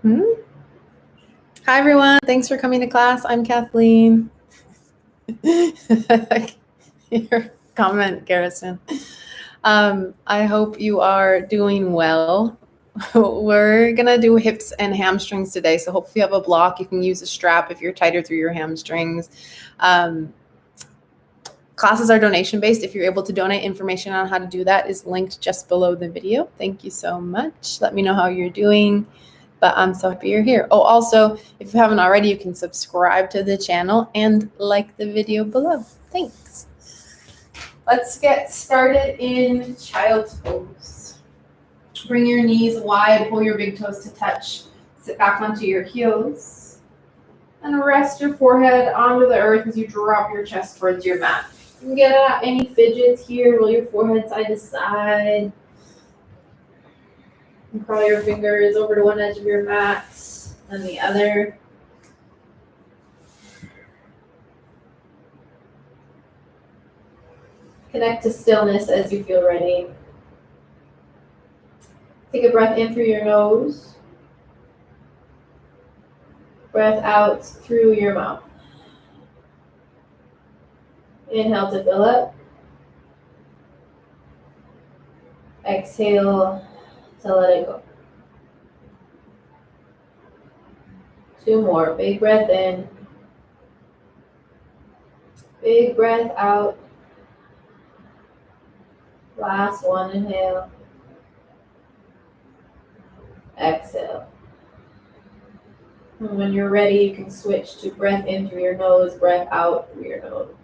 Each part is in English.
Hi, everyone. Thanks for coming to class. I'm Kathleen. Your comment, Garrison. I hope you are doing well. We're going to do hips and hamstrings today. So hopefully you have a block. You can use a strap if you're tighter through your hamstrings. Classes are donation based. If you're able to donate, information on how to do that is linked just below the video. Thank you so much. Let me know how you're doing. But I'm so happy you're here. Oh, also, if you haven't already, you can subscribe to the channel and like the video below. Thanks. Let's get started in child's pose. Bring your knees wide, pull your big toes to touch. Sit back onto your heels. And rest your forehead onto the earth as you drop your chest towards your mat. You can get out any fidgets here, roll your forehead side to side. And curl your fingers over to one edge of your mat and the other. Connect to stillness as you feel ready. Take a breath in through your nose. Breath out through your mouth. Inhale to fill up. Exhale to let it go. 2 more. Big breath in. Big breath out. Last one, inhale. Exhale. And when you're ready, you can switch to breath in through your nose, breath out through your nose.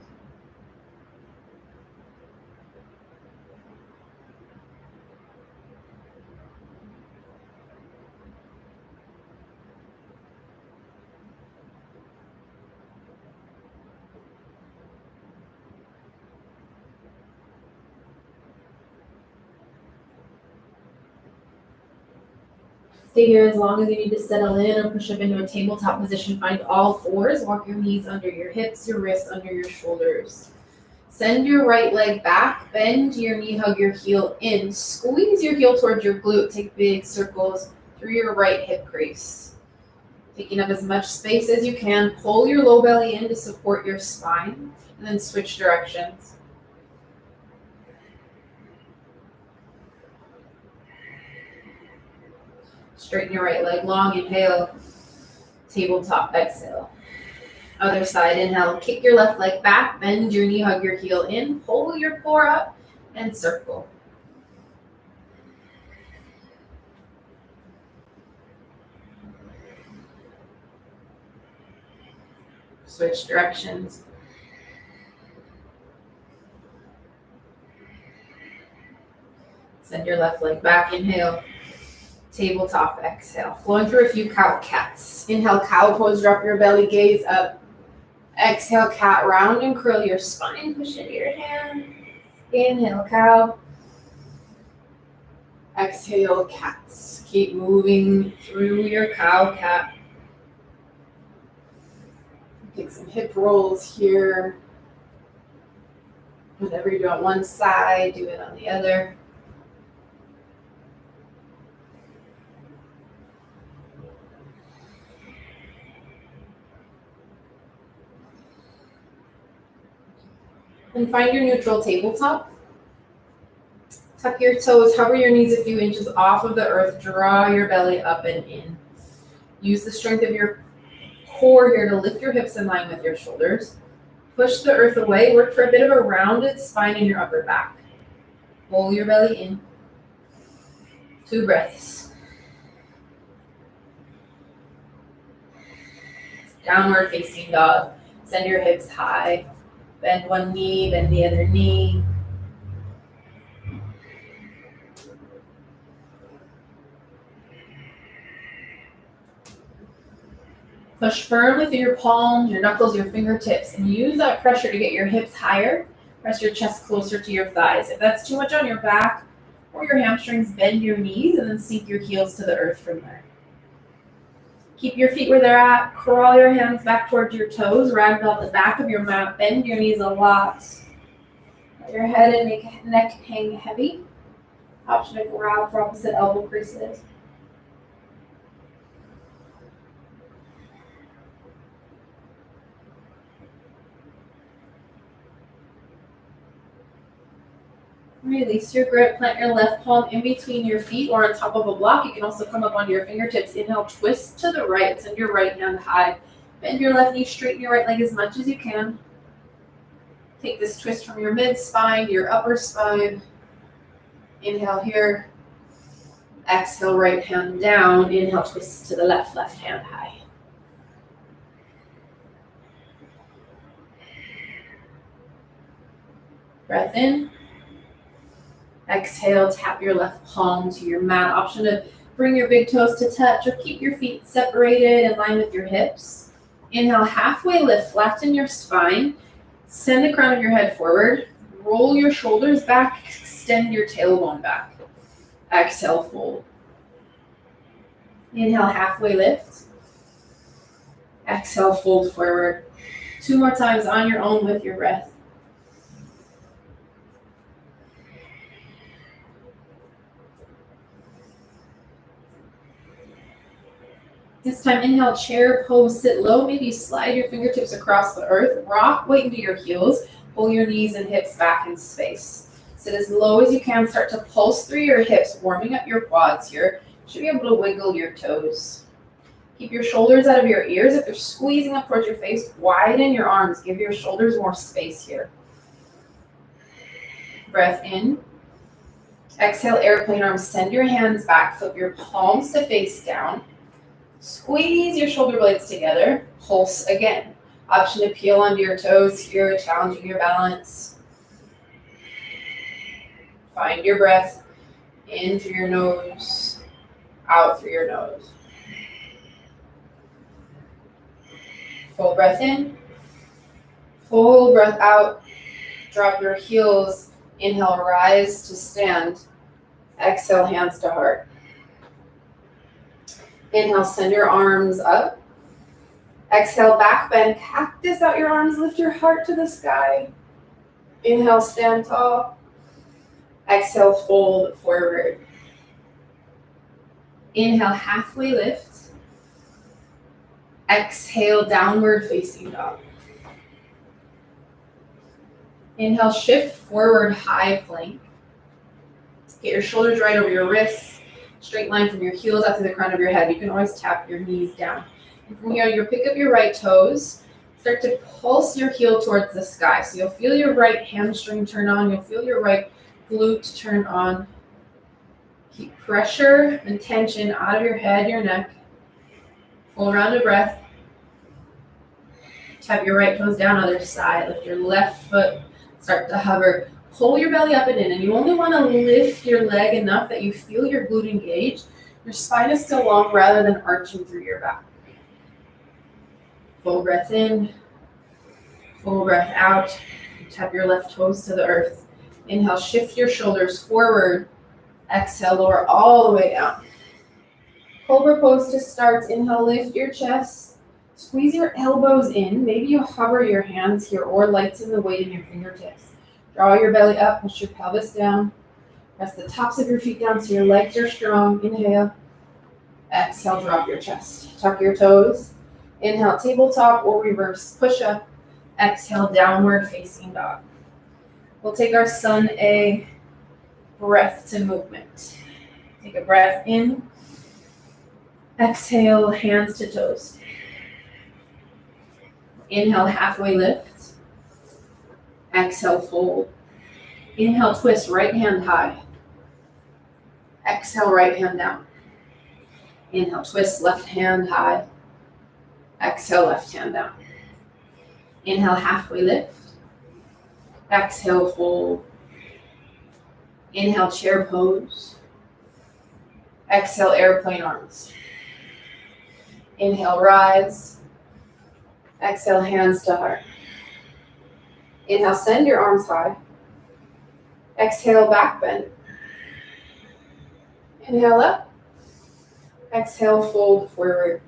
Stay here as long as you need to settle in or push up into a tabletop position. Find all fours. Walk your knees under your hips, your wrists under your shoulders. Send your right leg back. Bend your knee, hug your heel in. Squeeze your heel towards your glute. Take big circles through your right hip crease. Taking up as much space as you can. Pull your low belly in to support your spine. And then switch directions. Straighten your right leg long, inhale, tabletop, exhale. Other side, inhale, kick your left leg back, bend your knee, hug your heel in, pull your core up, and circle. Switch directions. Send your left leg back, inhale. Tabletop, exhale. Flowing through a few cow cats. Inhale, cow pose, drop your belly, gaze up. Exhale, cat, round and curl your spine, push into your hand. Inhale, cow. Exhale, cats. Keep moving through your cow cat. Take some hip rolls here. Whatever you do on one side, do it on the other. And find your neutral tabletop. Tuck your toes, hover your knees a few inches off of the earth, draw your belly up and in. Use the strength of your core here to lift your hips in line with your shoulders. Push the earth away, work for a bit of a rounded spine in your upper back. Pull your belly in. 2 breaths. Downward facing dog. Send your hips high. Bend one knee, bend the other knee. Push firmly through your palms, your knuckles, your fingertips, and use that pressure to get your hips higher. Press your chest closer to your thighs. If that's too much on your back or your hamstrings, bend your knees and then sink your heels to the earth from there. Keep your feet where they're at. Crawl your hands back towards your toes. Ragdoll the back of your mat. Bend your knees a lot. Let your head and neck hang heavy. Option to grab for opposite elbow creases. Release your grip. Plant your left palm in between your feet or on top of a block. You can also come up onto your fingertips. Inhale, twist to the right. Send your right hand high. Bend your left knee, straighten your right leg as much as you can. Take this twist from your mid-spine, your upper spine. Inhale here. Exhale, right hand down. Inhale, twist to the left, left hand high. Breath in. Exhale, tap your left palm to your mat. Option to bring your big toes to touch or keep your feet separated in line with your hips. Inhale, halfway lift, flatten your spine. Send the crown of your head forward. Roll your shoulders back, extend your tailbone back. Exhale, fold. Inhale, halfway lift. Exhale, fold forward. 2 more times on your own with your breath. This time, inhale, chair pose, sit low. Maybe slide your fingertips across the earth. Rock weight into your heels. Pull your knees and hips back in space. Sit as low as you can. Start to pulse through your hips, warming up your quads here. You should be able to wiggle your toes. Keep your shoulders out of your ears. If they're squeezing up towards your face, widen your arms. Give your shoulders more space here. Breath in. Exhale, airplane arms. Send your hands back. Flip your palms to face down. Squeeze your shoulder blades together. Pulse again. Option to peel onto your toes here, challenging your balance. Find your breath in through your nose, out through your nose. Full breath in. Full breath out. Drop your heels. Inhale, rise to stand. Exhale, hands to heart. Inhale, send your arms up. Exhale, back bend, cactus out your arms, lift your heart to the sky. Inhale, stand tall. Exhale, fold forward. Inhale, halfway lift. Exhale, downward facing dog. Inhale, shift forward, high plank. Get your shoulders right over your wrists. Straight line from your heels out to the crown of your head. You can always tap your knees down. And from here, you'll pick up your right toes. Start to pulse your heel towards the sky. So you'll feel your right hamstring turn on. You'll feel your right glute turn on. Keep pressure and tension out of your head, your neck. Full round of breath. Tap your right toes down, other side. Lift your left foot. Start to hover. Pull your belly up and in, and you only want to lift your leg enough that you feel your glute engage. Your spine is still long rather than arching through your back. Full breath in, full breath out. Tap your left toes to the earth. Inhale, shift your shoulders forward. Exhale, lower all the way down. Cobra pose to start. Inhale, lift your chest. Squeeze your elbows in. Maybe you hover your hands here or lighten the weight in your fingertips. Draw your belly up, push your pelvis down. Press the tops of your feet down so your legs are strong. Inhale. Exhale, drop your chest. Tuck your toes. Inhale, tabletop or reverse push-up. Exhale, downward facing dog. We'll take our sun A breath to movement. Take a breath in. Exhale, hands to toes. Inhale, halfway lift. Exhale, fold. Inhale, twist, right hand high. Exhale, right hand down. Inhale, twist, left hand high. Exhale, left hand down. Inhale, halfway lift. Exhale, fold. Inhale, chair pose. Exhale, airplane arms. Inhale, rise. Exhale, hands to heart. Inhale, send your arms high. Exhale, back bend. Inhale up. Exhale, fold forward.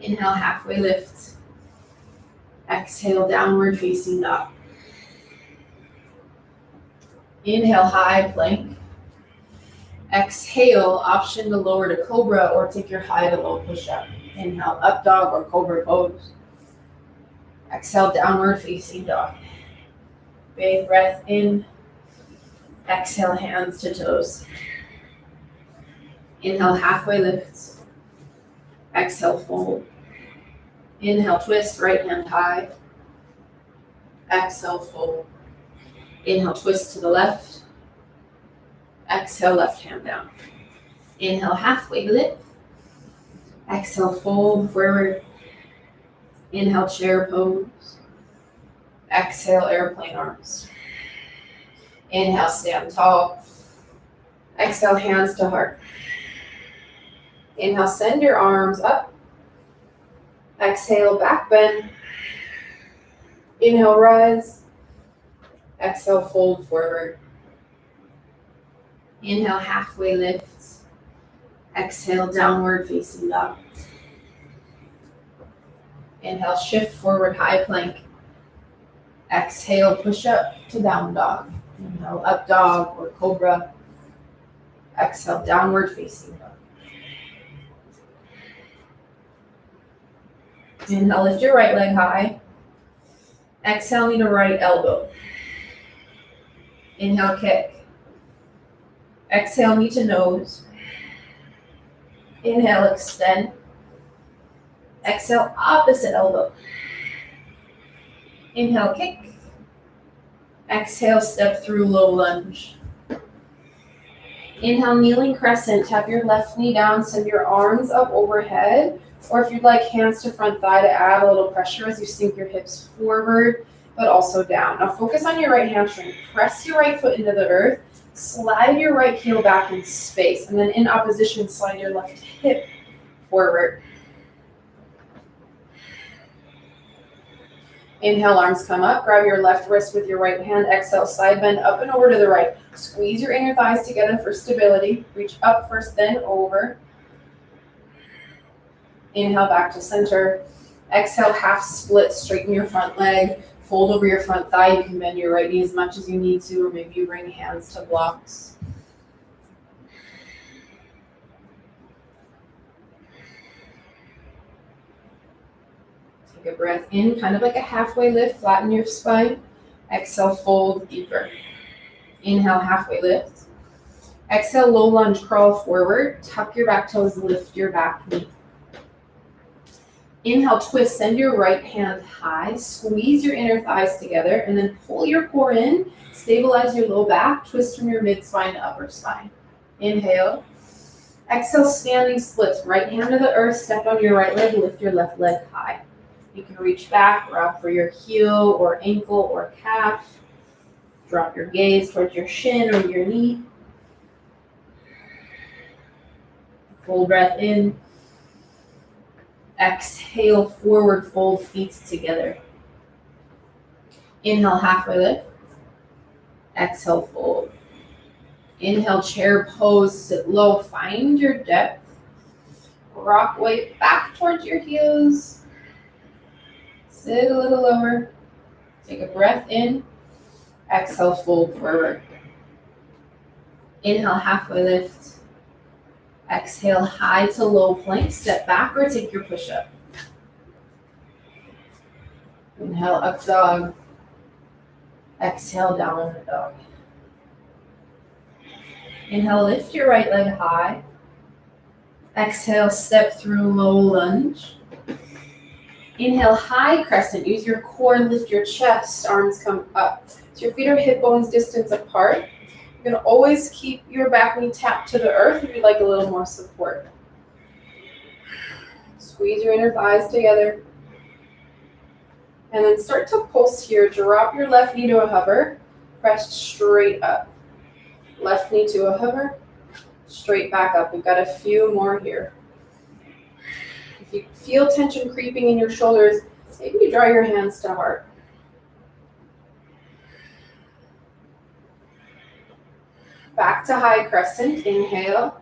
Inhale, halfway lift. Exhale, downward facing dog. Inhale, high plank. Exhale, option to lower to cobra or take your high to low push-up. Inhale, up dog or cobra pose. Exhale, downward facing dog. Big breath in. Exhale, hands to toes. Inhale, halfway lifts. Exhale, fold. Inhale, twist, right hand high. Exhale, fold. Inhale, twist to the left. Exhale, left hand down. Inhale, halfway lift. Exhale, fold forward. Inhale, chair pose. Exhale, airplane arms. Inhale, stand tall. Exhale, hands to heart. Inhale, send your arms up. Exhale, back bend. Inhale, rise. Exhale, fold forward. Inhale, halfway lift. Exhale, downward facing dog. Inhale, shift forward, high plank. Exhale, push up to down dog. Inhale, up dog or cobra. Exhale, downward facing dog. Inhale, lift your right leg high. Exhale, knee to right elbow. Inhale, kick. Exhale, knee to nose. Inhale, extend. Exhale, opposite elbow. Inhale, kick. Exhale, step through low lunge. Inhale, kneeling crescent. Tap your left knee down, send your arms up overhead. Or if you'd like, hands to front thigh to add a little pressure as you sink your hips forward, but also down. Now focus on your right hamstring. Press your right foot into the earth. Slide your right heel back in space. And then in opposition, slide your left hip forward. Inhale, arms come up. Grab your left wrist with your right hand. Exhale, side bend up and over to the right. Squeeze your inner thighs together for stability. Reach up first, then over. Inhale, back to center. Exhale, half split. Straighten your front leg. Fold over your front thigh. You can bend your right knee as much as you need to, or maybe you bring hands to blocks. Take a breath in, kind of like a halfway lift. Flatten your spine. Exhale, fold deeper. Inhale, halfway lift. Exhale, low lunge, crawl forward. Tuck your back toes, lift your back knee. Inhale, twist, send your right hand high, squeeze your inner thighs together, and then pull your core in, stabilize your low back, twist from your mid-spine to upper spine. Inhale. Exhale, standing splits, right hand to the earth, step on your right leg, lift your left leg high. You can reach back, grab for your heel or ankle or calf. Drop your gaze towards your shin or your knee. Full breath in. Exhale, forward fold, feet together. Inhale, halfway lift. Exhale, fold. Inhale, chair pose, sit low, find your depth. Rock weight back towards your heels. Sit a little lower. Take a breath in. Exhale, fold forward. Inhale, halfway lift. Exhale, high to low plank. Step back or take your push-up. Inhale, up dog. Exhale, downward dog. Inhale, lift your right leg high. Exhale, step through low lunge. Inhale, high crescent. Use your core, lift your chest. Arms come up. So your feet are hip bones distance apart. You're going to always keep your back knee tapped to the earth if you'd like a little more support. Squeeze your inner thighs together. And then start to pulse here. Drop your left knee to a hover. Press straight up. Left knee to a hover. Straight back up. We've got a few more here. If you feel tension creeping in your shoulders, maybe you draw your hands to heart. Back to high crescent, inhale.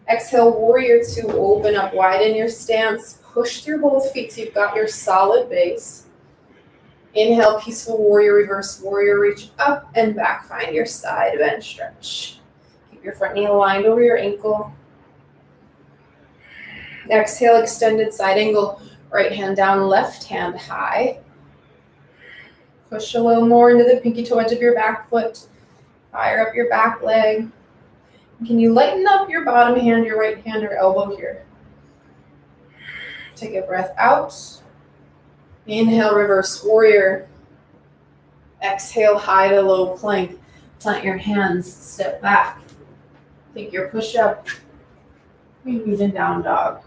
Exhale, warrior two, open up, widen your stance. Push through both feet so you've got your solid base. Inhale, peaceful warrior, reverse warrior, reach up and back. Find your side bend stretch. Keep your front knee aligned over your ankle. Exhale, extended side angle, right hand down, left hand high. Push a little more into the pinky toe edge of your back foot. Fire up your back leg. Can you lighten up your bottom hand, your right hand or elbow here? Take a breath out. Inhale, reverse warrior. Exhale, high to low plank. Plant your hands, step back. Take your push up. Move in down dog.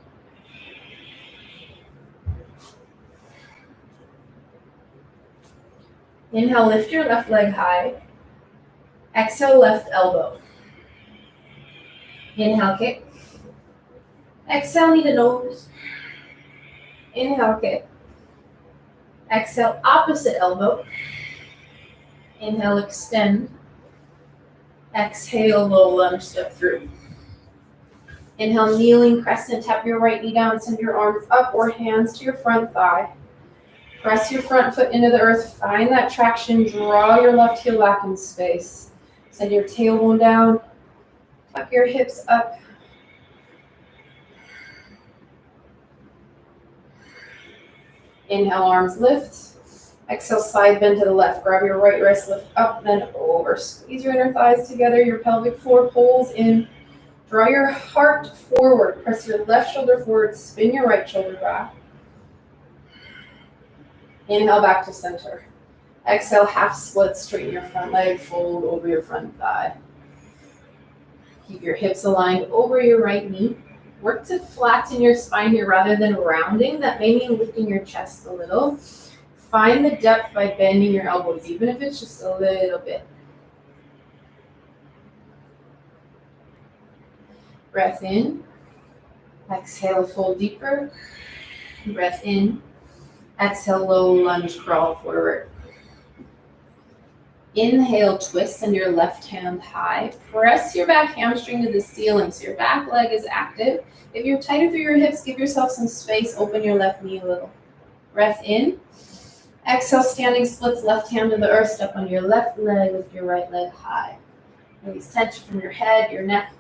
Inhale, lift your left leg high. Exhale, left elbow. Inhale, kick. Exhale, knee to nose. Inhale, kick. Exhale, opposite elbow. Inhale, extend. Exhale, low lunge, step through. Inhale, kneeling crescent, tap your right knee down, send your arms up or hands to your front thigh. Press your front foot into the earth, find that traction, draw your left heel back in space. Send your tailbone down, tuck your hips up. Inhale, arms lift. Exhale, side bend to the left. Grab your right wrist, lift up, then over. Squeeze your inner thighs together, your pelvic floor pulls in. Draw your heart forward. Press your left shoulder forward, spin your right shoulder back. Inhale, back to center. Exhale, half split, straighten your front leg, fold over your front thigh. Keep your hips aligned over your right knee. Work to flatten your spine here rather than rounding. That may mean lifting your chest a little. Find the depth by bending your elbows, even if it's just a little bit. Breath in. Exhale, fold deeper. Breath in. Exhale, low lunge, crawl forward. Inhale, twist, send your left hand high. Press your back hamstring to the ceiling so your back leg is active. If you're tighter through your hips, give yourself some space. Open your left knee a little. Breath in. Exhale, standing splits, left hand to the earth. Step on your left leg, lift your right leg high. Release tension from your head, your neck.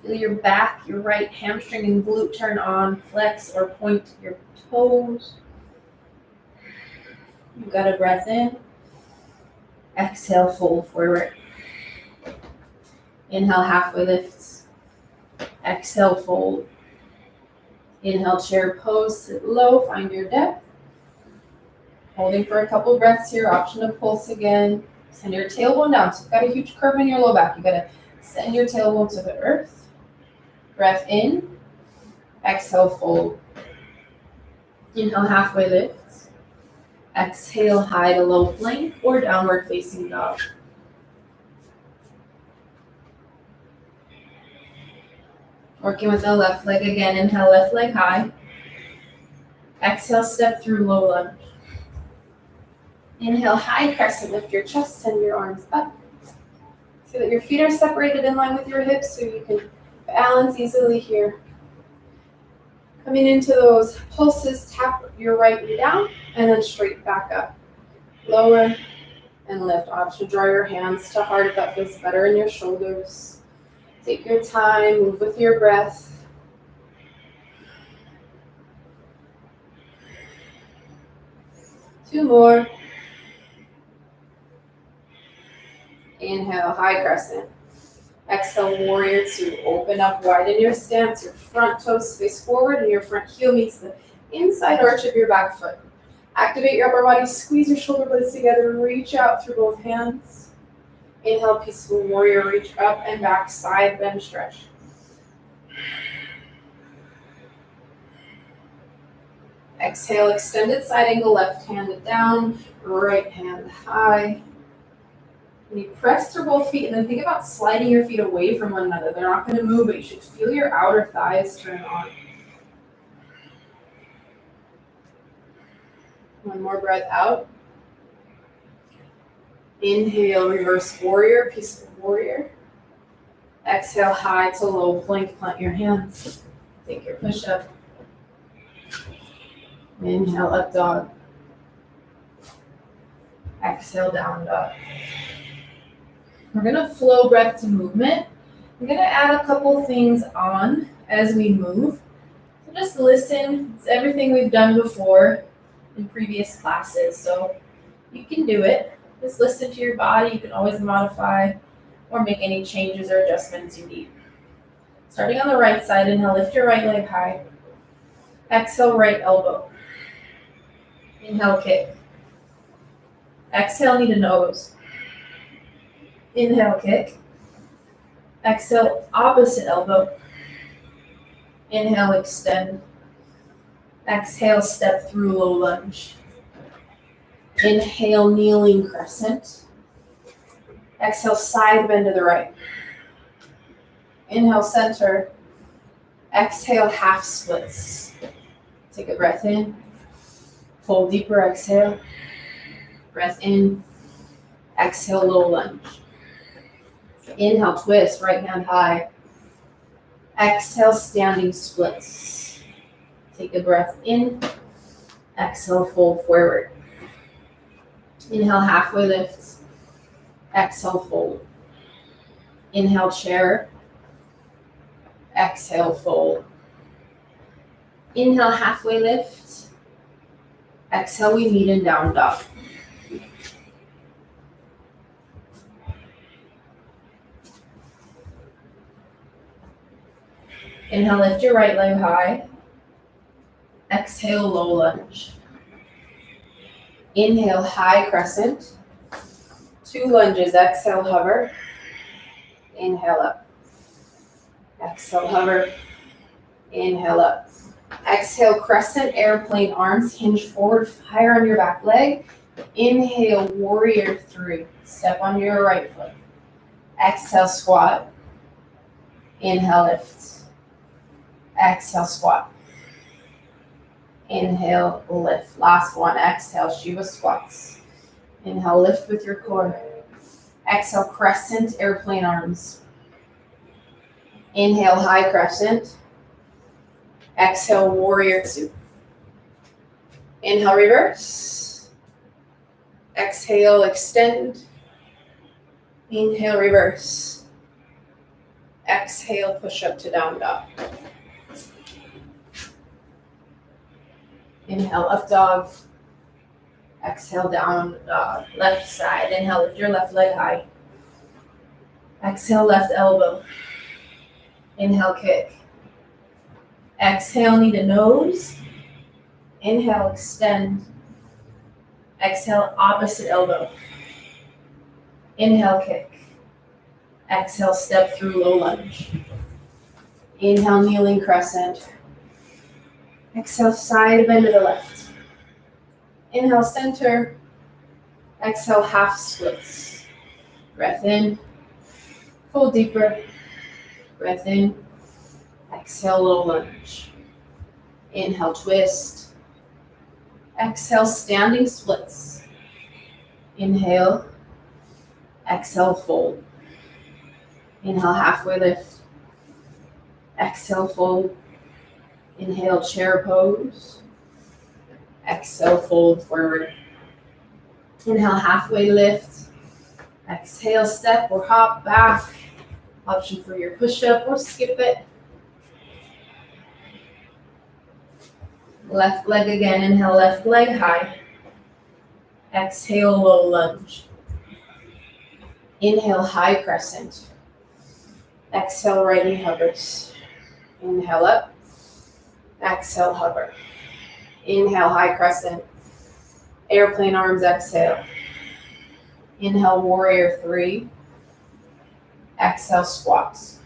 Feel your back, your right hamstring and glute turn on. Flex or point your toes. You've got a breath in. Exhale, fold forward. Inhale, halfway lifts. Exhale, fold. Inhale, chair pose, sit low, find your depth. Holding for a couple breaths here, option to pulse again. Send your tailbone down. So you've got a huge curve in your low back. You've got to send your tailbone to the earth. Breath in. Exhale, fold. Inhale, halfway lift. Exhale, high to low plank or downward facing dog. Working with the left leg again. Inhale, left leg high. Exhale, step through low lunge. Inhale, high crescent. Lift your chest, send your arms up. So that your feet are separated in line with your hips so you can balance easily here. Coming into those pulses, tap your right knee down and then straight back up. Lower and lift. Option to draw your hands to heart if that feels better in your shoulders. Take your time, move with your breath. Two more. Inhale, high crescent. Exhale, warrior two. Open up, widen your stance. Your front toes face forward and your front heel meets the inside arch of your back foot. Activate your upper body, squeeze your shoulder blades together, reach out through both hands. Inhale, peaceful warrior, reach up and back, side bend stretch. Exhale, extended side angle, left hand down, right hand high. And you press through both feet and then think about sliding your feet away from one another. They're not going to move, but you should feel your outer thighs turn on. One more breath out. Inhale, reverse warrior, peaceful warrior. Exhale, high to low plank, plant your hands. Take your push up. Inhale, up dog. Exhale, down dog. We're going to flow breath to movement. I'm going to add a couple things on as we move. So just listen. It's everything we've done before in previous classes. So You can do it. Just listen to your body. You can always modify or make any changes or adjustments you need. Starting on the right side, inhale, lift your right leg high. Exhale, right elbow. Inhale, kick. Exhale, knee to nose. Inhale, kick. Exhale, opposite elbow. Inhale, extend. Exhale, step through low lunge. Inhale, kneeling crescent. Exhale, side bend to the right. Inhale, center. Exhale, half splits. Take a breath in. Fold deeper, exhale. Breath in. Exhale, low lunge. Inhale, twist, right hand high. Exhale, standing splits. Take a breath in. Exhale, fold forward. Inhale, halfway lift. Exhale, fold. Inhale, chair. Exhale, fold. Inhale, halfway lift. Exhale, we meet in down dog. Inhale, lift your right leg high. Exhale, low lunge. Inhale, high crescent. 2 lunges, exhale, hover. Inhale up. Exhale, hover. Inhale up. Exhale, crescent, airplane arms, hinge forward, fire on your back leg. Inhale, warrior 3. Step on your right foot. Exhale, squat. Inhale, lift. Exhale, squat. Inhale, lift. Last one, exhale, Shiva squats. Inhale, lift with your core. Exhale, crescent, airplane arms. Inhale, high crescent. Exhale, warrior 2. Inhale, reverse. Exhale, extend. Inhale, reverse. Exhale, push up to down dog. Inhale, up dog. Exhale, down dog. Left side. Inhale, lift your left leg high. Exhale, left elbow. Inhale, kick. Exhale, knee to nose. Inhale, extend. Exhale, opposite elbow. Inhale, kick. Exhale, step through low lunge. Inhale, kneeling crescent. Exhale, side bend to the left. Inhale, center. Exhale, half splits. Breath in. Pull deeper. Breath in. Exhale, low lunge. Inhale, twist. Exhale, standing splits. Inhale. Exhale, fold. Inhale, halfway lift. Exhale, fold. Inhale, chair pose. Exhale, fold forward. Inhale, halfway lift. Exhale, step or hop back. Option for your push-up or skip it. Left leg again. Inhale, left leg high. Exhale, low lunge. Inhale, high crescent. Exhale, right knee hovers. Inhale up. Exhale, hover. Inhale, high crescent. Airplane arms, exhale. Inhale, warrior 3. Exhale, squats.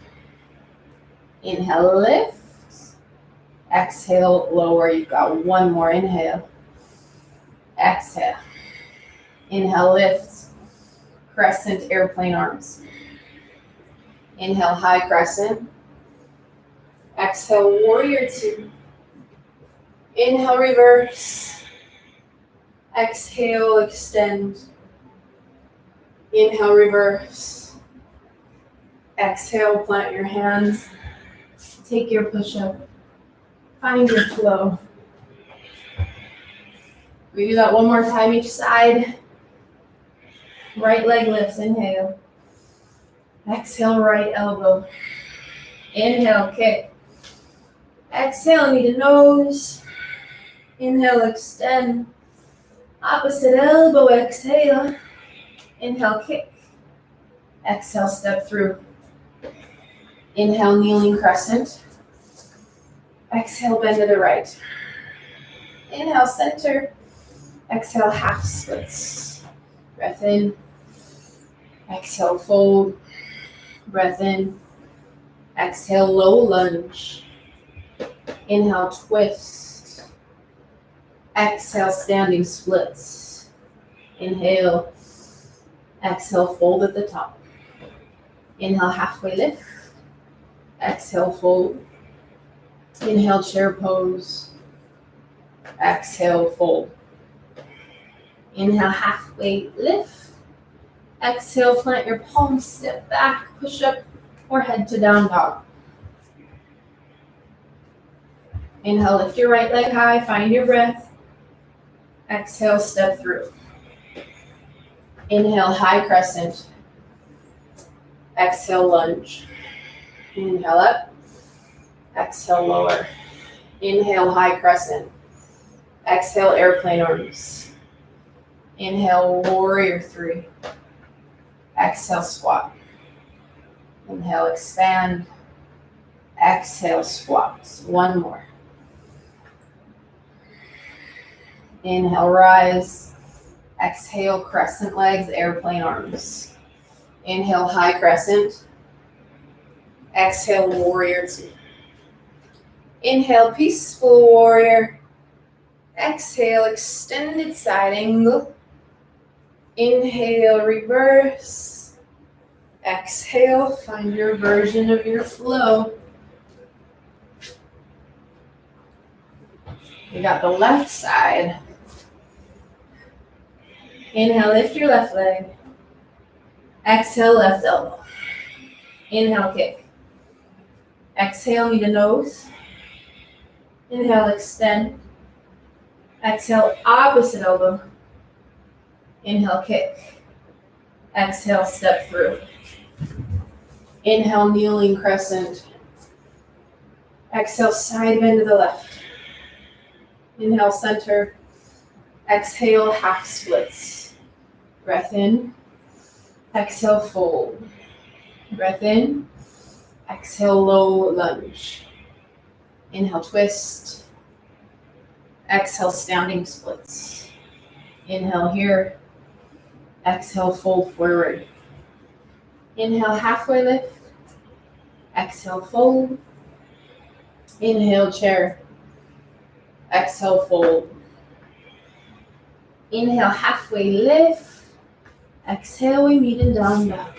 Inhale, lift. Exhale, lower. You've got one more. Inhale. Exhale. Inhale, lift. Crescent, airplane arms. Inhale, high crescent. Exhale, warrior 2. Inhale, reverse. Exhale, extend. Inhale, reverse. Exhale, plant your hands. Take your push-up. Find your flow. We do that one more time each side. Right leg lifts, inhale. Exhale, right elbow. Inhale, kick. Exhale, knee to nose. Inhale, extend. Opposite elbow, exhale. Inhale, kick. Exhale, step through. Inhale, kneeling crescent. Exhale, bend to the right. Inhale, center. Exhale, half splits. Breath in. Exhale, fold. Breath in. Exhale, low lunge. Inhale, twist. Exhale, standing splits. Inhale. Exhale, fold at the top. Inhale, halfway lift. Exhale, fold. Inhale, chair pose. Exhale, fold. Inhale, halfway lift. Exhale, plant your palms, step back, push up, or head to down dog. Inhale, lift your right leg high, find your breath. Exhale, step through. Inhale, high crescent. Exhale, lunge. Inhale up. Exhale, lower. Inhale, high crescent. Exhale, airplane arms. Inhale, warrior three. Exhale, squat. Inhale, expand. Exhale, squats. One more. Inhale, rise. Exhale, crescent legs, airplane arms. Inhale, high crescent. Exhale, warrior two. Inhale, peaceful warrior. Exhale, extended side angle. Inhale, reverse. Exhale, find your version of your flow. We got the left side. Inhale, lift your left leg. Exhale, left elbow. Inhale, kick. Exhale, knee to nose. Inhale, extend. Exhale, opposite elbow. Inhale, kick. Exhale, step through. Inhale, kneeling crescent. Exhale, side bend to the left. Inhale, center. Exhale, half splits. Breath in. Exhale, fold. Breath in. Exhale, low lunge. Inhale, twist. Exhale, standing splits. Inhale here. Exhale, fold forward. Inhale, halfway lift. Exhale, fold. Inhale, chair. Exhale, fold. Inhale, halfway lift. Exhale, we meet in down dog.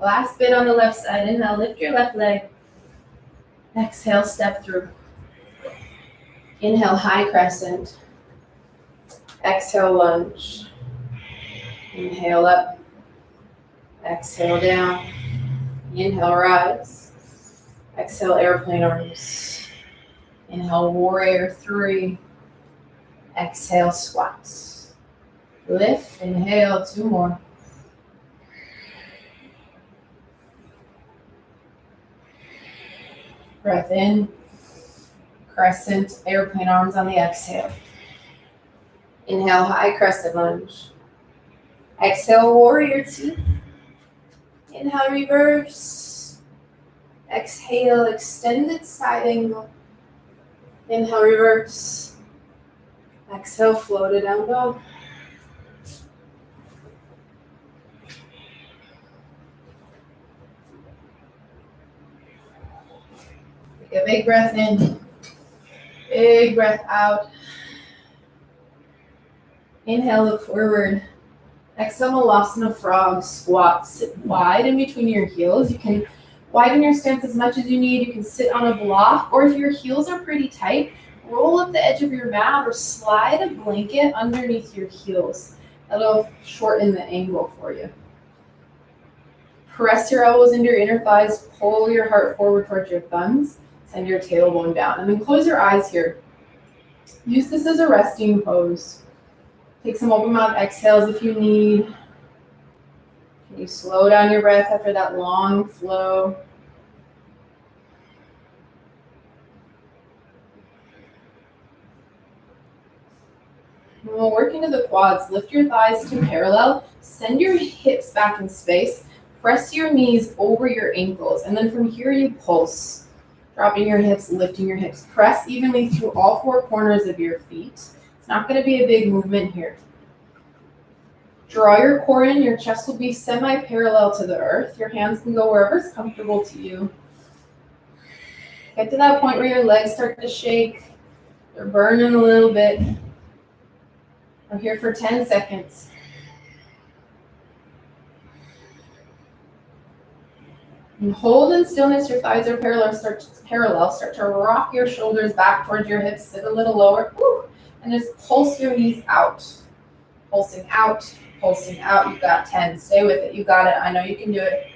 Last bit on the left side. Inhale, lift your left leg. Exhale, step through. Inhale, high crescent. Exhale, lunge. Inhale up. Exhale down. Inhale, rise. Exhale, airplane arms. Inhale, warrior three. Exhale, squats. Lift, inhale, two more. Breath in. Crescent, airplane arms on the exhale. Inhale, high crescent lunge. Exhale, warrior two. Inhale, reverse. Exhale, extended side angle. Inhale, reverse. Exhale, float to down dog. Take a big breath in. Big breath out. Inhale, look forward. Exhale, Malasana frog squat. Sit wide in between your heels. You can widen your stance as much as you need. You can sit on a block, or if your heels are pretty tight, roll up the edge of your mat or slide a blanket underneath your heels. That'll shorten the angle for you. Press your elbows into your inner thighs. Pull your heart forward towards your thumbs. Send your tailbone down. And then close your eyes here. Use this as a resting pose. Take some open mouth exhales if you need. Can you slow down your breath after that long flow? We'll work into the quads. Lift your thighs to parallel. Send your hips back in space. Press your knees over your ankles. And then from here, you pulse. Dropping your hips, lifting your hips. Press evenly through all four corners of your feet. It's not going to be a big movement here. Draw your core in. Your chest will be semi-parallel to the earth. Your hands can go wherever is comfortable to you. Get to that point where your legs start to shake. They're burning a little bit. We're here for 10 seconds. And hold in stillness. Your thighs are parallel. Start to rock your shoulders back towards your hips. Sit a little lower. Woo. And just pulse your knees out. Pulsing out. Pulsing out. You've got 10. Stay with it. You got it. I know you can do it.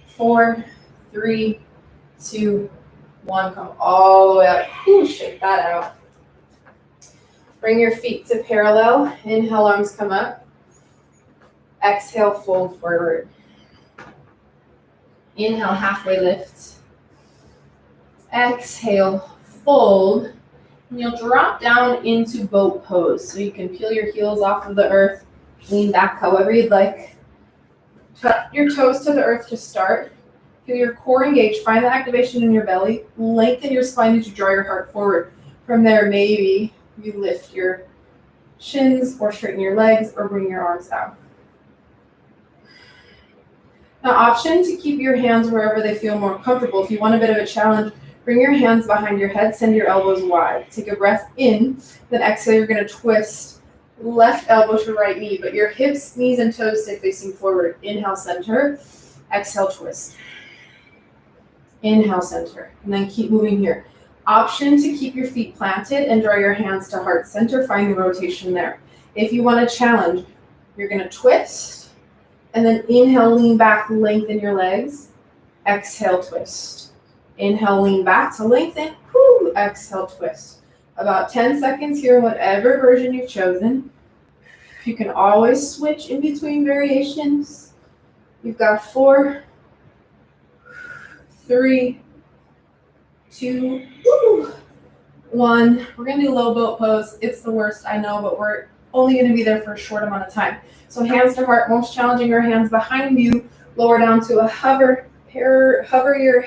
4, 3, 2, 1. Come all the way up. Woo. Shake that out. Bring your feet to parallel. Inhale, arms come up. Exhale, fold forward. Inhale, halfway lift. Exhale, fold. And you'll drop down into boat pose. So you can peel your heels off of the earth, lean back however you'd like. Tuck your toes to the earth to start. Feel your core engage. Find the activation in your belly. Lengthen your spine as you draw your heart forward. From there, maybe you lift your shins or straighten your legs or bring your arms out. Now, option to keep your hands wherever they feel more comfortable. If you want a bit of a challenge, bring your hands behind your head, send your elbows wide. Take a breath in, then exhale, you're going to twist left elbow to right knee, but your hips, knees, and toes stay facing forward. Inhale, center. Exhale, twist. Inhale, center. And then keep moving here. Option to keep your feet planted and draw your hands to heart center. Find the rotation there. If you want a challenge, you're going to twist. And then inhale, lean back, lengthen your legs. Exhale, twist. Inhale, lean back to lengthen. Whoo, exhale, twist. About 10 seconds here, whatever version you've chosen. You can always switch in between variations. You've got 4, 3, 2, 1. We're going to do low boat pose. It's the worst, I know, but we're only going to be there for a short amount of time. So hands to heart, most challenging, your hands behind you, lower down to a hover your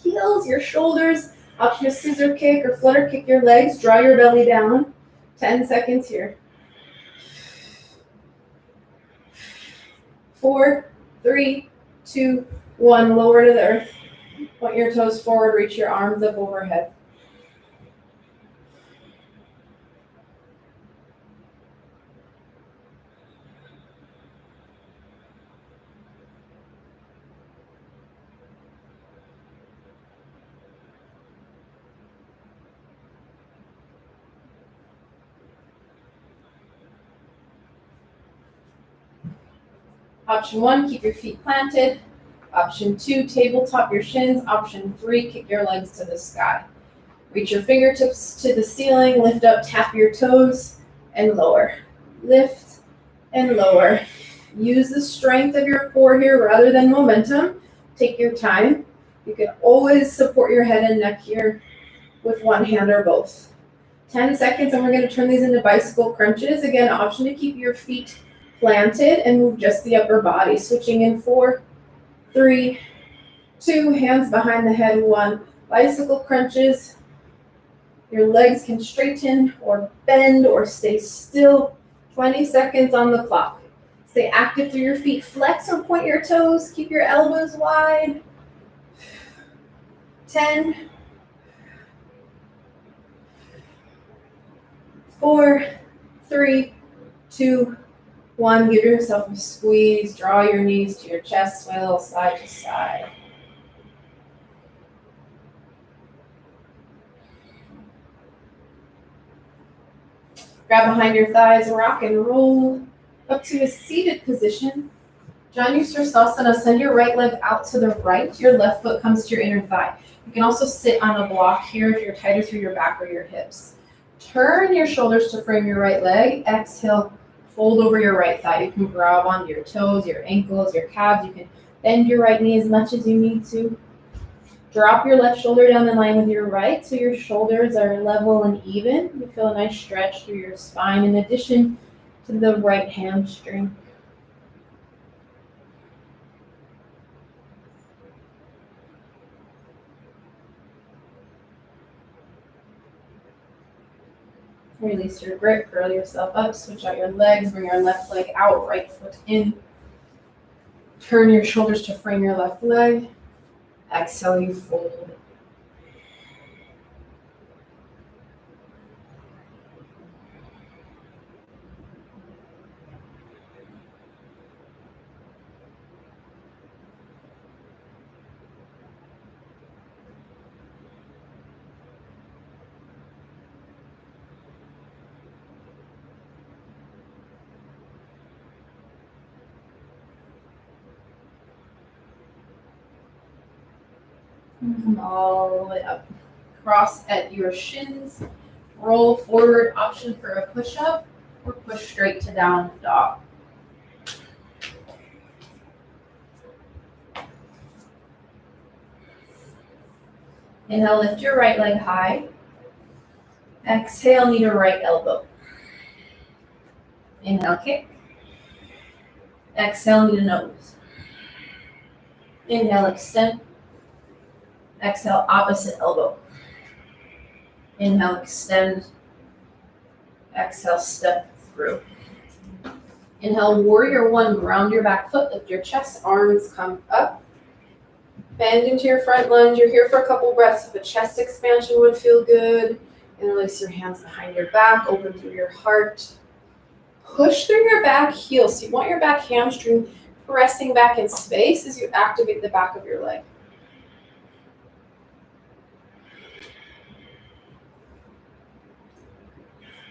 heels, your shoulders, option to scissor kick or flutter kick your legs, draw your belly down. 10 seconds here. 4, 3, 2, 1, lower to the earth. Point your toes forward, reach your arms up overhead. Option 1, keep your feet planted. Option 2, tabletop your shins. Option 3, kick your legs to the sky. Reach your fingertips to the ceiling, lift up, tap your toes, and lower. Lift and lower. Use the strength of your core here rather than momentum. Take your time. You can always support your head and neck here with one hand or both. 10 seconds, and we're going to turn these into bicycle crunches. Again, option to keep your feet planted and move just the upper body. Switching in 4, 3, 2, hands behind the head, 1. Bicycle crunches. Your legs can straighten or bend or stay still. 20 seconds on the clock. Stay active through your feet. Flex or point your toes. Keep your elbows wide. 10, 4, 3, 2, 1. Give yourself a squeeze. Draw your knees to your chest. Sway a little side to side. Grab behind your thighs. Rock and roll up to a seated position. Janu Sirsasana. Send your right leg out to the right. Your left foot comes to your inner thigh. You can also sit on a block here if you're tighter through your back or your hips. Turn your shoulders to frame your right leg. Exhale. Fold over your right thigh. You can grab onto your toes, your ankles, your calves. You can bend your right knee as much as you need to. Drop your left shoulder down in line with your right so your shoulders are level and even. You feel a nice stretch through your spine in addition to the right hamstring. Release your grip, curl yourself up, switch out your legs, bring your left leg out, right foot in. Turn your shoulders to frame your left leg. Exhale, you fold. Come all the way up. Cross at your shins. Roll forward, option for a push-up, or push straight to down dog. Inhale, lift your right leg high. Exhale, knee to right elbow. Inhale, kick. Exhale, knee to nose. Inhale, extend. Exhale, opposite elbow. Inhale, extend. Exhale, step through. Inhale, warrior one, ground your back foot, lift your chest, arms come up. Bend into your front lunge. You're here for a couple breaths. If a chest expansion would feel good, interlace your hands behind your back, open through your heart. Push through your back heel. So you want your back hamstring pressing back in space as you activate the back of your leg.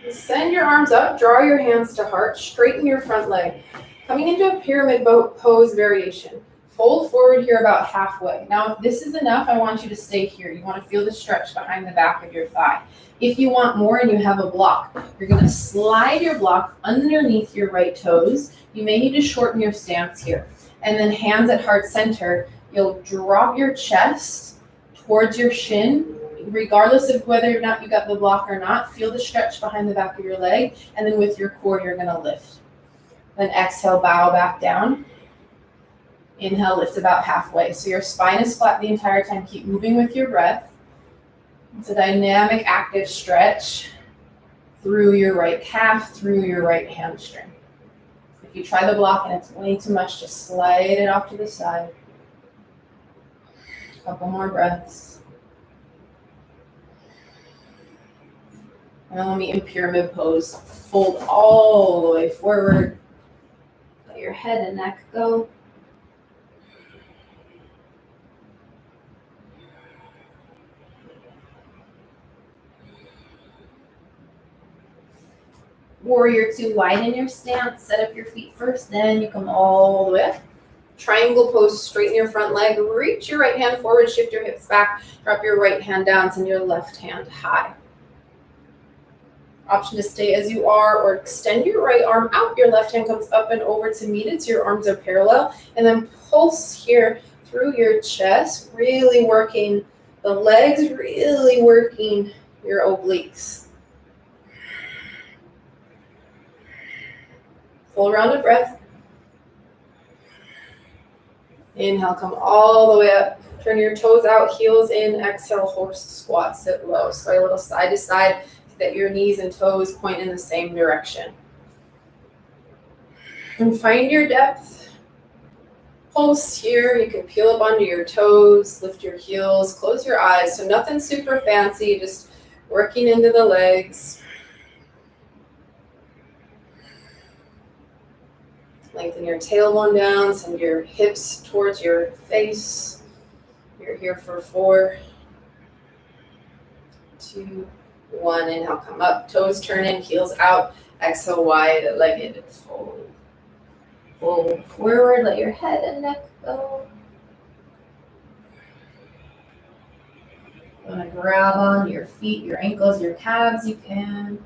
Send your arms up, draw your hands to heart, straighten your front leg. Coming into a pyramid pose variation. Fold forward here about halfway. Now, if this is enough, I want you to stay here. You want to feel the stretch behind the back of your thigh. If you want more and you have a block, you're going to slide your block underneath your right toes. You may need to shorten your stance here. And then hands at heart center, you'll drop your chest towards your shin. Regardless of whether or not you got the block or not, feel the stretch behind the back of your leg, and then with your core, you're gonna lift. Then exhale, bow back down. Inhale, lift about halfway. So your spine is flat the entire time. Keep moving with your breath. It's a dynamic, active stretch through your right calf, through your right hamstring. If you try the block and it's way too much, just slide it off to the side. A couple more breaths. And let me in pyramid pose. Fold all the way forward. Let your head and neck go. Warrior two, widen your stance. Set up your feet first, then you come all the way up. Triangle pose, straighten your front leg. Reach your right hand forward, shift your hips back. Drop your right hand down, send your left hand high. Option to stay as you are or extend your right arm out. Your left hand comes up and over to meet it so your arms are parallel. And then pulse here through your chest, really working the legs, really working your obliques. Full round of breath. Inhale, come all the way up. Turn your toes out, heels in. Exhale, horse squat, sit low. Sway a little side to side. That your knees and toes point in the same direction. And find your depth. Pulse here. You can peel up onto your toes, lift your heels, close your eyes. So nothing super fancy, just working into the legs. Lengthen your tailbone down, send your hips towards your face. You're here for 4, 2, 1. Inhale, come up, toes turn in, heels out. Exhale, wide-legged fold. Fold forward, let your head and neck go. You want to grab on your feet, your ankles, your calves, you can.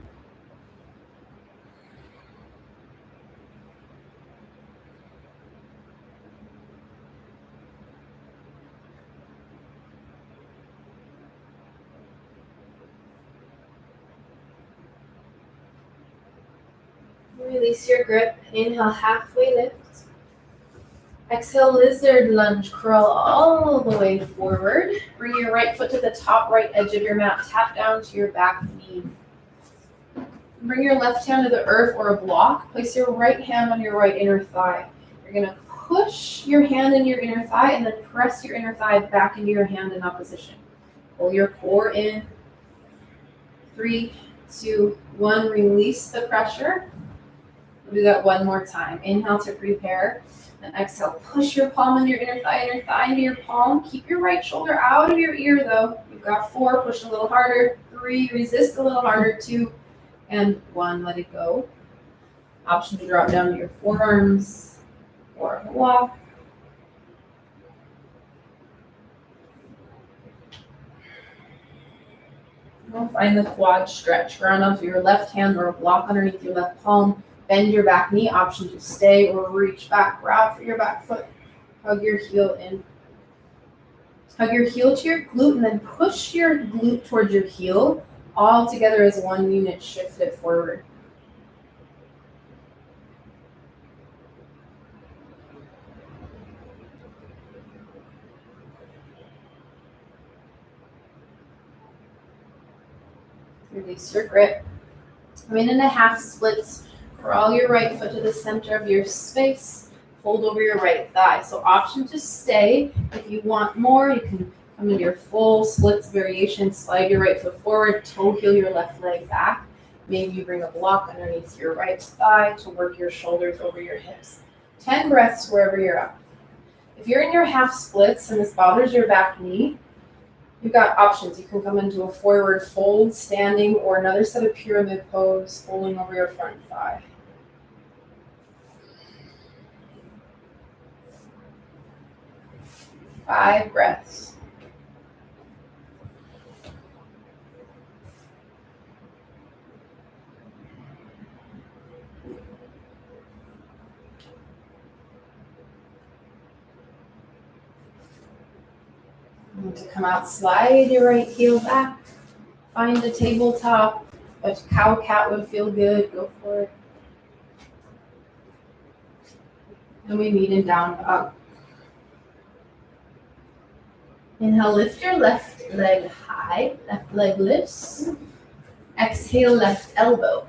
Release your grip. Inhale, halfway lift. Exhale, lizard lunge. Crawl all the way forward. Bring your right foot to the top right edge of your mat. Tap down to your back knee. Bring your left hand to the earth or a block. Place your right hand on your right inner thigh. You're going to push your hand in your inner thigh and then press your inner thigh back into your hand in opposition. Pull your core in. 3, 2, 1. Release the pressure. We'll do that one more time. Inhale to prepare. And exhale. Push your palm into your inner thigh into your palm. Keep your right shoulder out of your ear though. You've got 4. Push a little harder. 3. Resist a little harder. 2. And 1, let it go. Option to drop down to your forearms or a block. We'll find the quad stretch. Ground onto your left hand or a block underneath your left palm. Bend your back knee. Option to stay or reach back. Grab for your back foot. Hug your heel in. Hug your heel to your glute and then push your glute towards your heel. All together as one unit, shift it forward. Release your grip. Come in into half splits. Crawl your right foot to the center of your space. Fold over your right thigh. So option to stay. If you want more, you can come into your full splits variation. Slide your right foot forward. Toe heel your left leg back. Maybe you bring a block underneath your right thigh to work your shoulders over your hips. 10 breaths wherever you're at. If you're in your half splits and this bothers your back knee, you've got options. You can come into a forward fold, standing, or another set of pyramid pose, folding over your front thigh. Five breaths. To come out, slide your right heel back. Find the tabletop. A cow cat would feel good. Go for it. And we meet in down dog. Inhale, lift your left leg high. Left leg lifts. Exhale, left elbow.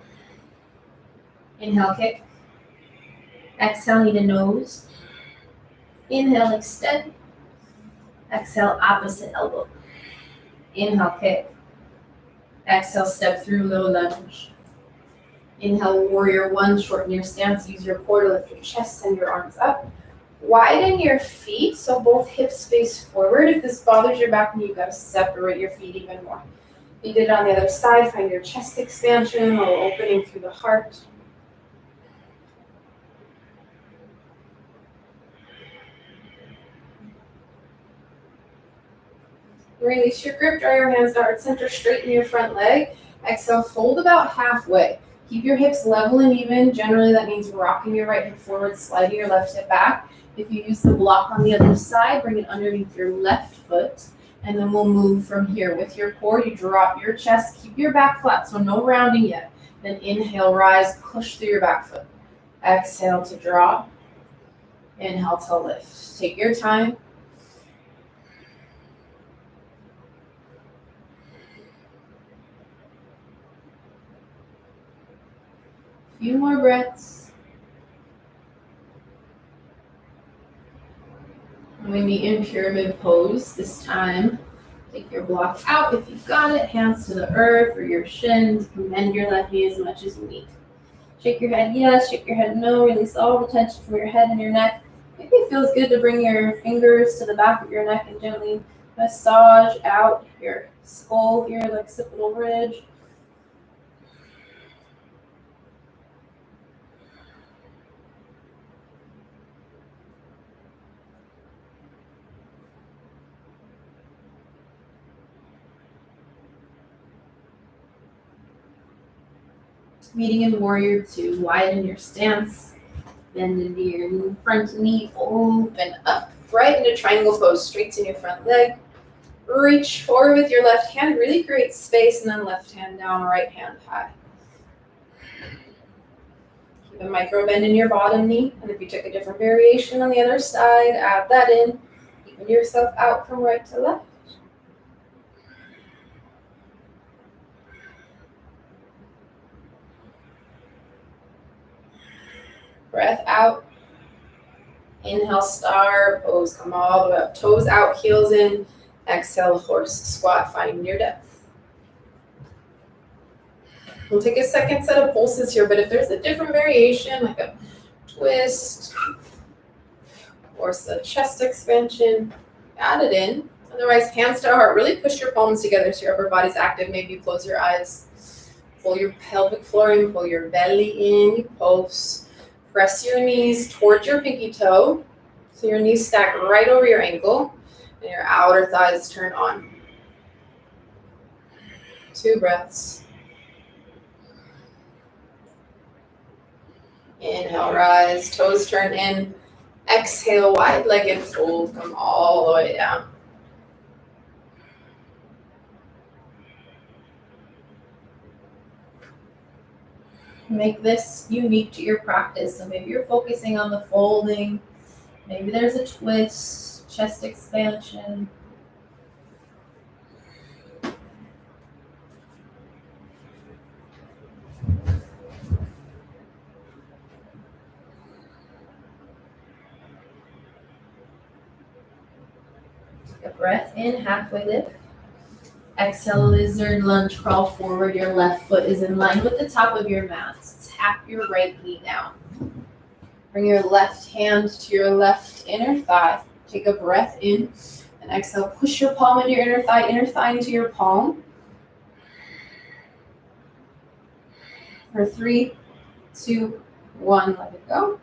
Inhale, kick. Exhale, knee to nose. Inhale, extend. Exhale, opposite elbow. Inhale, kick. Exhale, step through low lunge. Inhale, warrior one, shorten your stance. Use your core to lift your chest, send your arms up. Widen your feet so both hips face forward. If this bothers your back knee, you've got to separate your feet even more. If you did it on the other side, find your chest expansion or opening through the heart. Release your grip, draw your hands to heart center, straighten your front leg. Exhale, fold about halfway. Keep your hips level and even. Generally, that means rocking your right hip forward, sliding your left hip back. If you use the block on the other side, bring it underneath your left foot. And then we'll move from here. With your core, you drop your chest, keep your back flat, so no rounding yet. Then inhale, rise, push through your back foot. Exhale to drop. Inhale to lift. Take your time. Few more breaths. And we meet in pyramid pose this time. Take your block out if you've got it. Hands to the earth or your shins. Bend your left knee as much as you need. Shake your head yes, shake your head no. Release all the tension from your head and your neck. Maybe it feels good to bring your fingers to the back of your neck and gently massage out your skull here, like occipital ridge. Meeting in warrior two, widen your stance, bend into your front knee, open up, right into triangle pose, straighten your front leg, reach forward with your left hand, really create space, and then left hand down, right hand high. Keep a micro bend in your bottom knee. And if you took a different variation on the other side, add that in. Even yourself out from right to left. Breath out. Inhale, star pose. Come all the way up. Toes out, heels in. Exhale, horse squat. Find your depth. We'll take a second set of pulses here, but if there's a different variation, like a twist or a chest expansion, add it in. Otherwise, hands to heart. Really push your palms together so your upper body's active. Maybe you close your eyes. Pull your pelvic floor in. Pull your belly in. You pulse. Press your knees towards your pinky toe. So your knees stack right over your ankle. And your outer thighs turn on. 2 breaths. Inhale, rise. Toes turn in. Exhale, wide-legged fold. Come all the way down. Make this unique to your practice. So maybe you're focusing on the folding. Maybe there's a twist, chest expansion. Take a breath in, halfway lift. Exhale, lizard lunge, crawl forward. Your left foot is in line with the top of your mat. Tap your right knee down. Bring your left hand to your left inner thigh. Take a breath in and exhale. Push your palm into your inner thigh into your palm. For 3, 2, 1, let it go.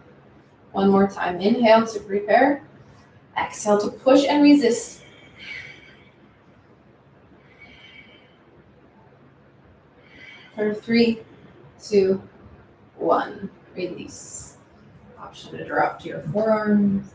One more time. Inhale to prepare. Exhale to push and resist. For 3, 2, 1, release. Option to drop to your forearms.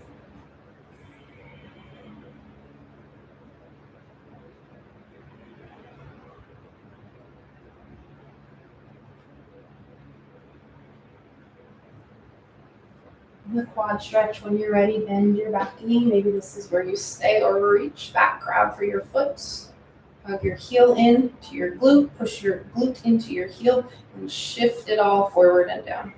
The quad stretch. When you're ready, bend your back knee. Maybe this is where you stay or reach back, grab for your foot. Hug your heel in to your glute. Push your glute into your heel and shift it all forward and down.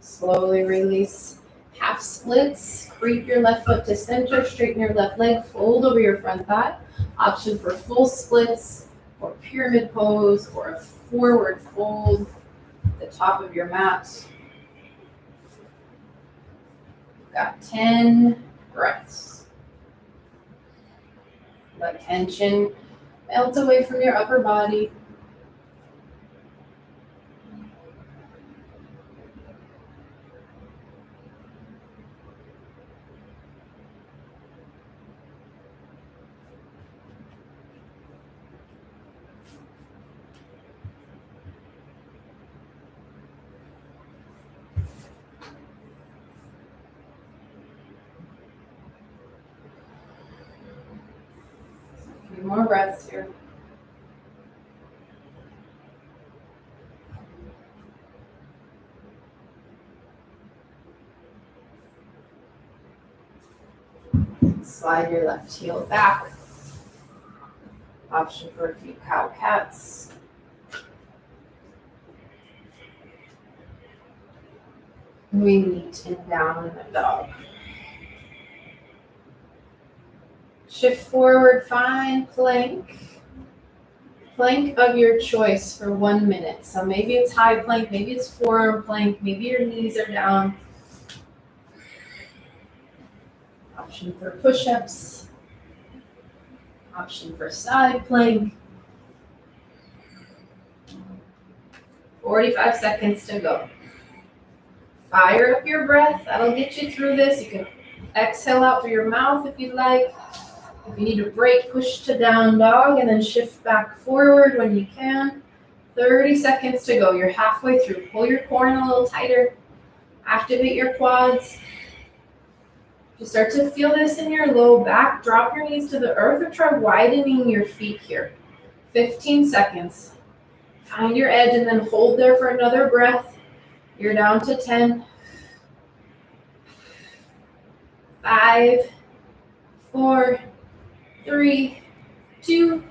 Slowly release. Half splits. Creep your left foot to center. Straighten your left leg. Fold over your front thigh. Option for full splits or pyramid pose or a forward fold at the top of your mat. Got 10 breaths. Let tension melt away from your upper body. A few more breaths here. Slide your left heel back. Option for a few cow cats. We meet in down dog. Shift forward, find plank. Plank of your choice for 1 minute. So maybe it's high plank, maybe it's forearm plank, maybe your knees are down. Option for push-ups. Option for side plank. 45 seconds to go. Fire up your breath. That'll get you through this. You can exhale out through your mouth if you'd like. If you need a break, push to down dog and then shift back forward when you can. 30 seconds to go. You're halfway through. Pull your core in a little tighter. Activate your quads. You start to feel this in your low back. Drop your knees to the earth or try widening your feet here. 15 seconds. Find your edge and then hold there for another breath. You're down to 10. 5, 4, 3, 2,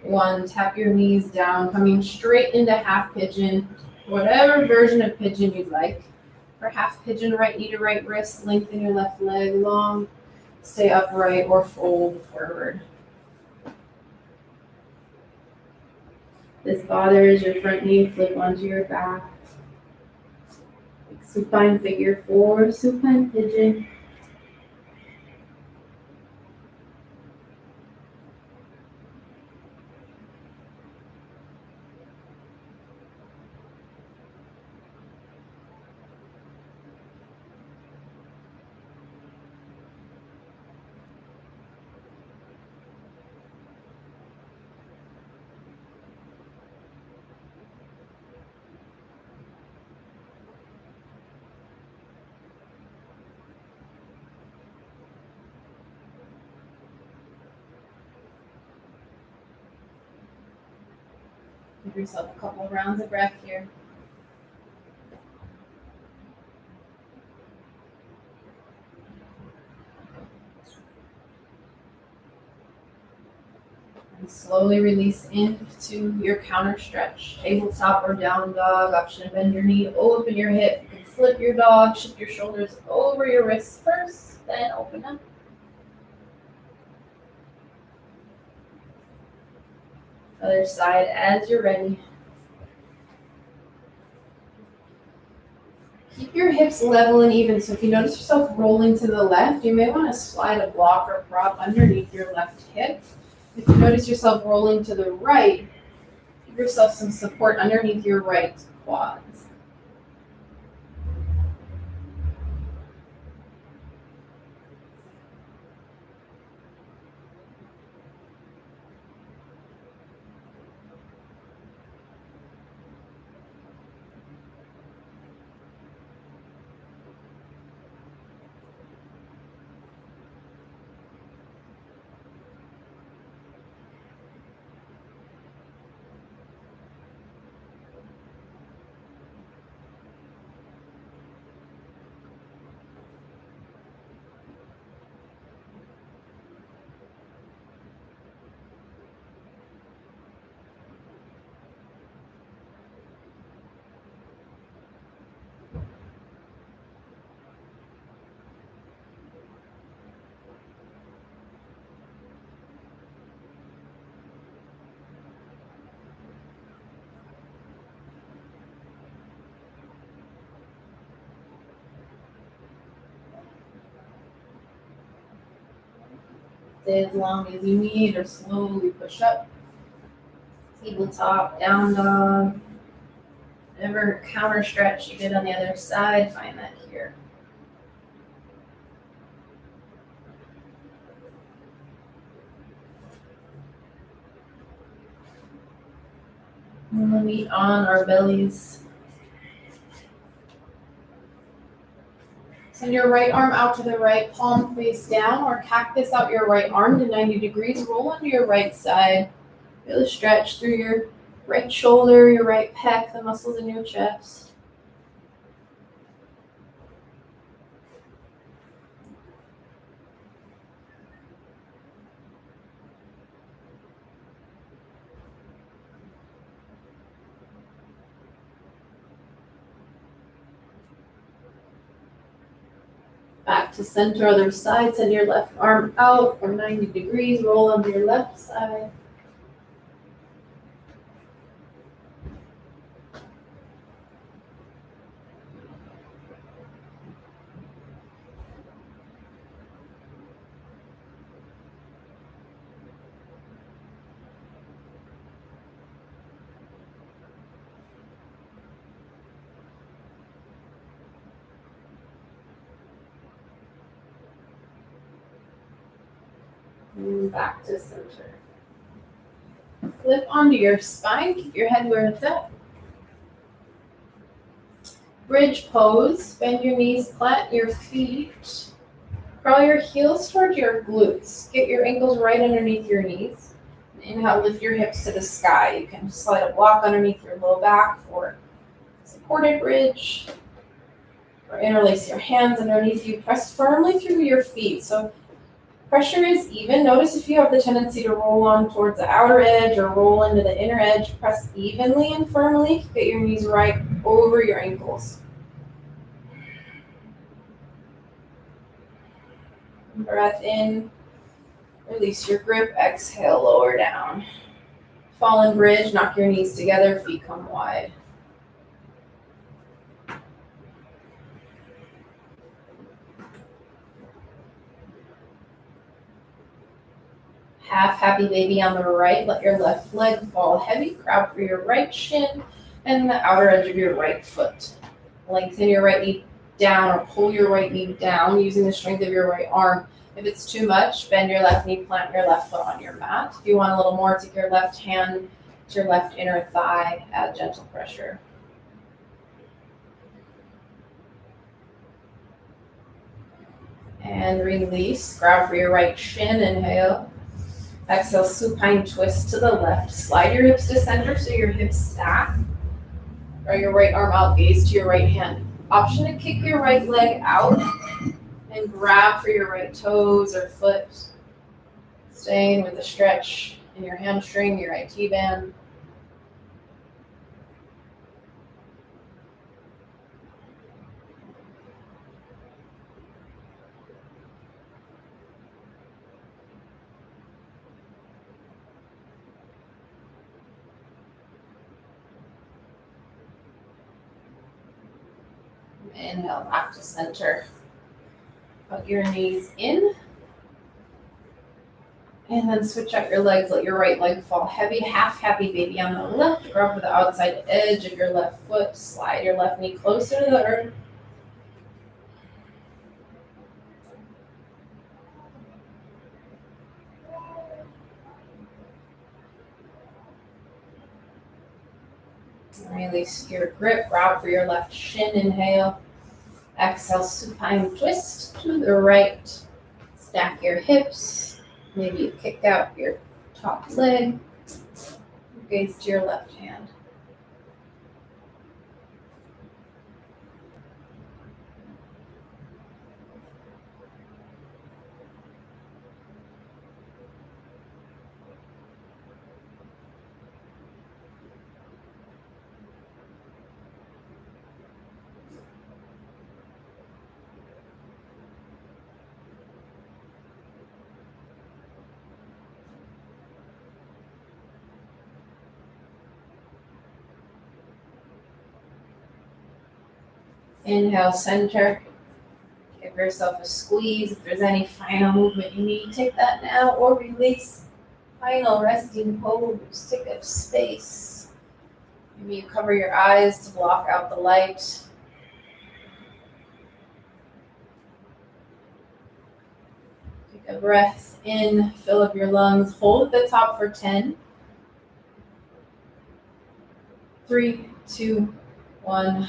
1. Tap your knees down, coming straight into half pigeon, whatever version of pigeon you'd like. For half pigeon, right knee to right wrist, lengthen your left leg long, stay upright or fold forward. This bothers your front knee, flip onto your back. Supine figure 4, supine pigeon. Give yourself a couple of rounds of breath here. And slowly release into your counter stretch. Tabletop or down dog. Option to bend your knee, open your hip. You can flip your dog, shift your shoulders over your wrists first, then open up. Other side as you're ready. Keep your hips level and even. So if you notice yourself rolling to the left, you may want to slide a block or prop underneath your left hip. If you notice yourself rolling to the right, give yourself some support underneath your right quads. Stay as long as you need or slowly push up. Tabletop, down dog. Whatever counter stretch you did on the other side, find that here. And we'll meet on our bellies. Send your right arm out to the right, palm face down, or cactus out your right arm to 90 degrees. Roll onto your right side. Really stretch through your right shoulder, your right pec, the muscles in your chest. Back to center, other side. Send your left arm out for 90 degrees. Roll onto your left side. And back to center. Flip onto your spine. Keep your head where it's at. Bridge pose. Bend your knees, plant your feet. Crawl your heels toward your glutes. Get your ankles right underneath your knees. Inhale, lift your hips to the sky. You can slide a block underneath your low back for supported bridge. Or interlace your hands underneath you. Press firmly through your feet. So pressure is even. Notice if you have the tendency to roll on towards the outer edge or roll into the inner edge. Press evenly and firmly. Get your knees right over your ankles. Breath in. Release your grip. Exhale, lower down. Fallen bridge. Knock your knees together. Feet come wide. Half happy baby on the right. Let your left leg fall heavy. Grab for your right shin and the outer edge of your right foot. Lengthen your right knee down or pull your right knee down using the strength of your right arm. If it's too much, bend your left knee, plant your left foot on your mat. If you want a little more, take your left hand to your left inner thigh, add gentle pressure. And release. Grab for your right shin, inhale. Exhale, supine twist to the left. Slide your hips to center so your hips stack. Draw your right arm out, gaze to your right hand. Option to kick your right leg out and grab for your right toes or foot. Staying with the stretch in your hamstring, your IT band. Inhale, back to center. Hug your knees in. And then switch out your legs. Let your right leg fall heavy. Half happy baby on the left. Grab for the outside edge of your left foot. Slide your left knee closer to the earth. Release your grip. Grab for your left shin. Inhale. Exhale, supine twist to the right. Stack your hips. Maybe you kick out your top leg. Gaze to your left hand. Inhale, center. Give yourself a squeeze. If there's any final movement you need, take that now or release. Final resting pose. Take up space. Maybe you cover your eyes to block out the light. Take a breath in, fill up your lungs. Hold at the top for 10. 3, 2, 1.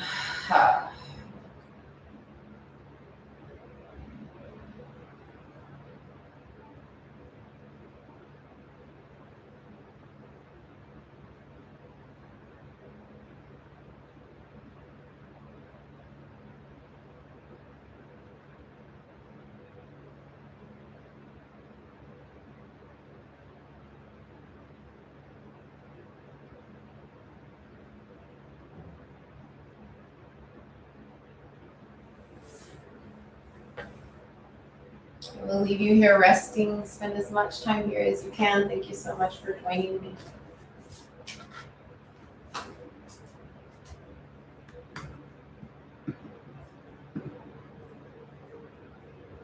We'll leave you here resting. Spend as much time here as you can. Thank you so much for joining me.